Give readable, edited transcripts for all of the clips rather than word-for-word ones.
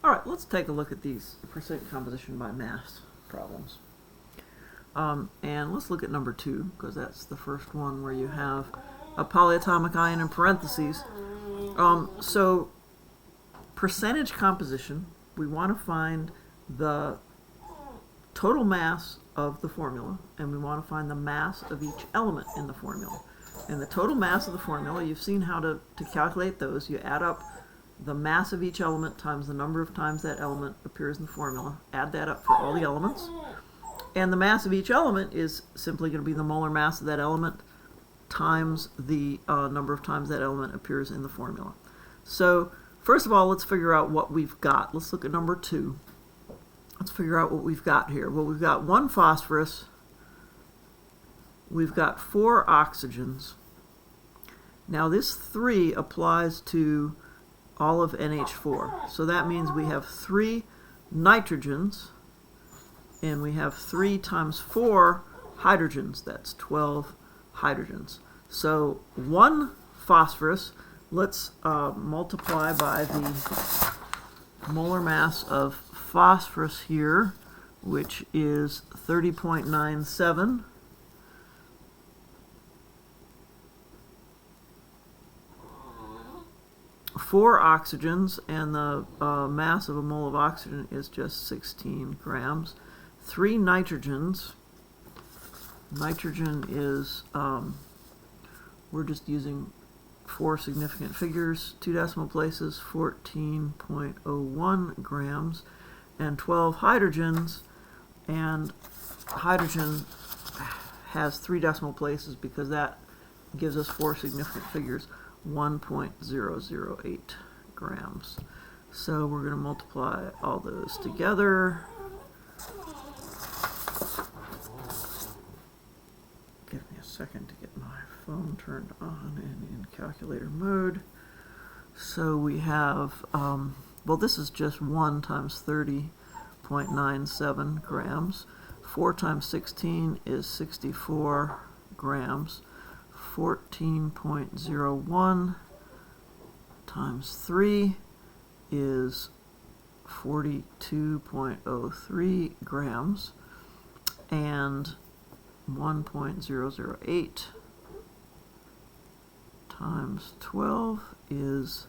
All right, let's take a look at these percent composition by mass problems. And let's look at number 2, because that's the first one where you have a polyatomic ion in parentheses. So percentage composition, we want to find the total mass of the formula, and we want to find the mass of each element in the formula. And the total mass of the formula, you've seen how to calculate those. You add up the mass of each element times the number of times that element appears in the formula. Add that up for all the elements. And the mass of each element is simply going to be the molar mass of that element times the number of times that element appears in the formula. So first of all, let's figure out what we've got. Let's look at number 2. Let's figure out what we've got here. Well, we've got 1 phosphorus. We've got 4 oxygens. Now this 3 applies to all of NH4. So that means we have 3 nitrogens, and we have 3 times 4 hydrogens. That's 12 hydrogens. So 1 phosphorus, let's multiply by the molar mass of phosphorus here, which is 30.97. 4 oxygens, and the mass of a mole of oxygen is just 16 grams. 3 nitrogens. Nitrogen is, we're just using 4 significant figures, 2 decimal places, 14.01 grams, and 12 hydrogens, and hydrogen has 3 decimal places because that gives us 4 significant figures, 1.008 grams. So we're going to multiply all those together. Give me a second to get my phone turned on and in calculator mode. So we have, well, this is just 1 times 30.97 grams. 4 times 16 is 64 grams. 14.01 times 3 is 42.03 grams, and 1.008 times 12 is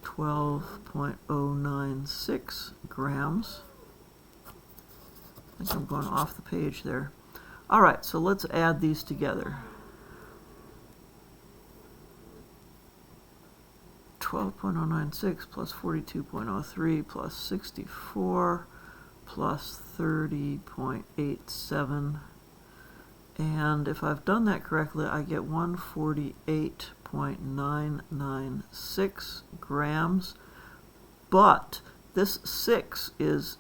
12.096 grams. I think I'm going off the page there. All right, so let's add these together. 12.096 plus 42.03 plus 64 plus 30.87, and if I've done that correctly, I get 148.996 grams, but this 6 is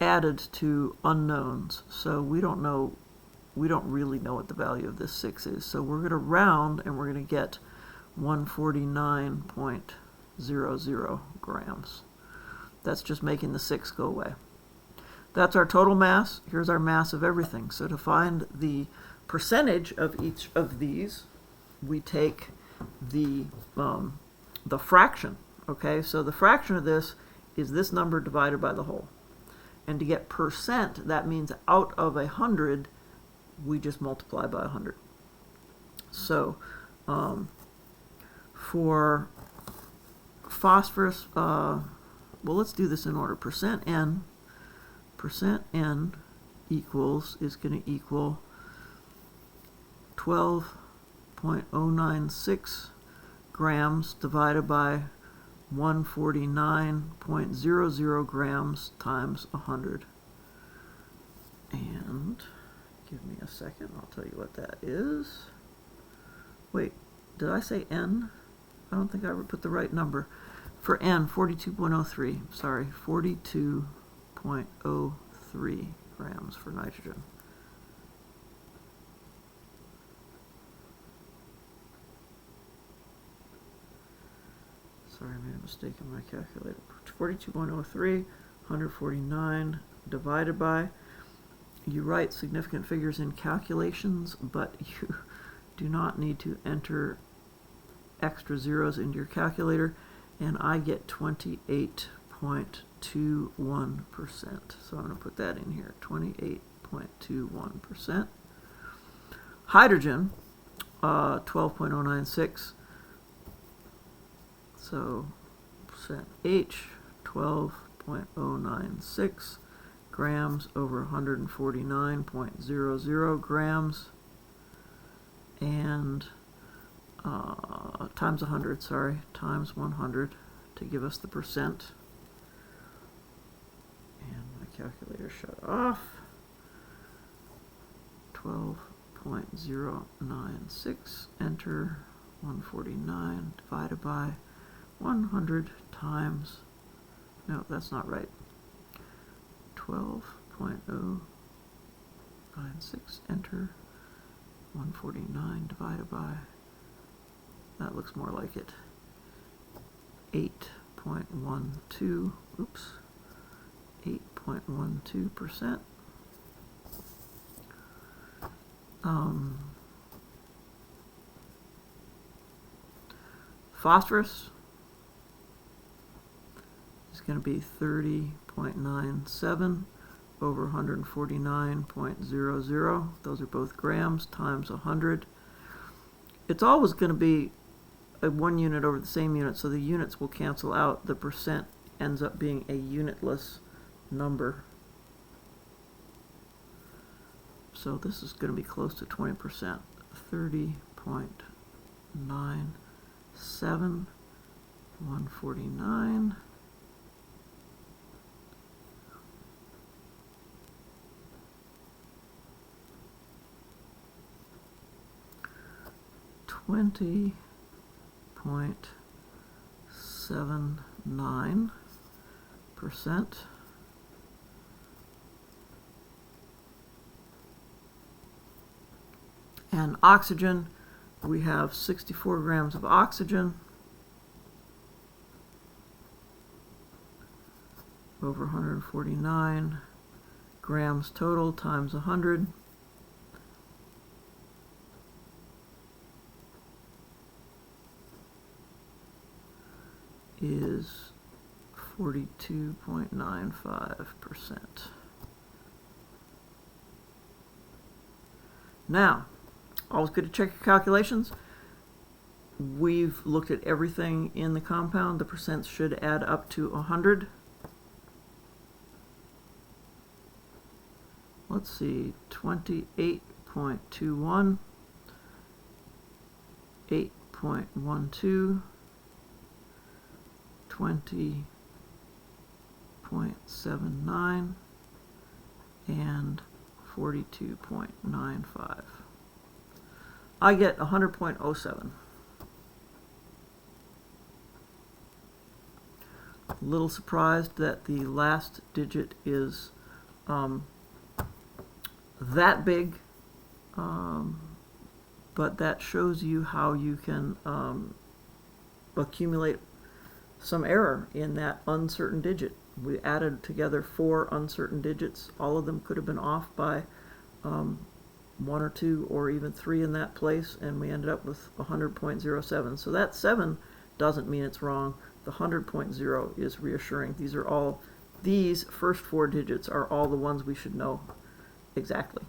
added to unknowns, so we don't really know what the value of this 6 is, so we're going to round and we're going to get 149.00 grams. That's just making the 6 go away. That's our total mass. Here's our mass of everything. So to find the percentage of each of these, we take the fraction. Okay, so the fraction of this is this number divided by the whole. And to get percent, that means out of 100, we just multiply by 100. So for phosphorus, well, let's do this in order. Percent N is going to equal 12.096 grams divided by 149.00 grams times 100. And give me a second, I'll tell you what that is. Wait, did I say N? I don't think I ever put the right number. For N, 42.03. Sorry, 42.03 grams for nitrogen. Sorry, I made a mistake in my calculator. 42.03, 149 divided by. You write significant figures in calculations, but you do not need to enter extra zeros into your calculator. and I get 28.21%. So I'm going to put that in here, 28.21%. Hydrogen, 12.096. So percent H, 12.096 grams over 149.00 grams, and times 100, sorry, times 100 to give us the percent. And my calculator shut off. 12.096, enter, 149 divided by 100 times, no, that's not right, 12.096, enter, 149 divided by, that looks more like it, 8.12, oops, 8.12%. Phosphorus is going to be 30.97 over 149.00. Those are both grams times 100. It's always going to be a 1 unit over the same unit, so the units will cancel out. The percent ends up being a unitless number. So this is going to be close to 20%. 30.97, 149. .79%. And oxygen, we have 64 grams of oxygen over 149 grams total times 100. Is 42.95%. Now, always good to check your calculations. We've looked at everything in the compound. The percents should add up to 100. Let's see, 28.21, 8.12, 20.79, and 42.95. I get 100.07. A little surprised that the last digit is that big, but that shows you how you can accumulate some error in that uncertain digit. We added together 4 uncertain digits. All of them could have been off by 1 or 2 or even 3 in that place, and we ended up with 100.07. So that 7 doesn't mean it's wrong. The 100.0 is reassuring. These first 4 digits are all the ones we should know exactly.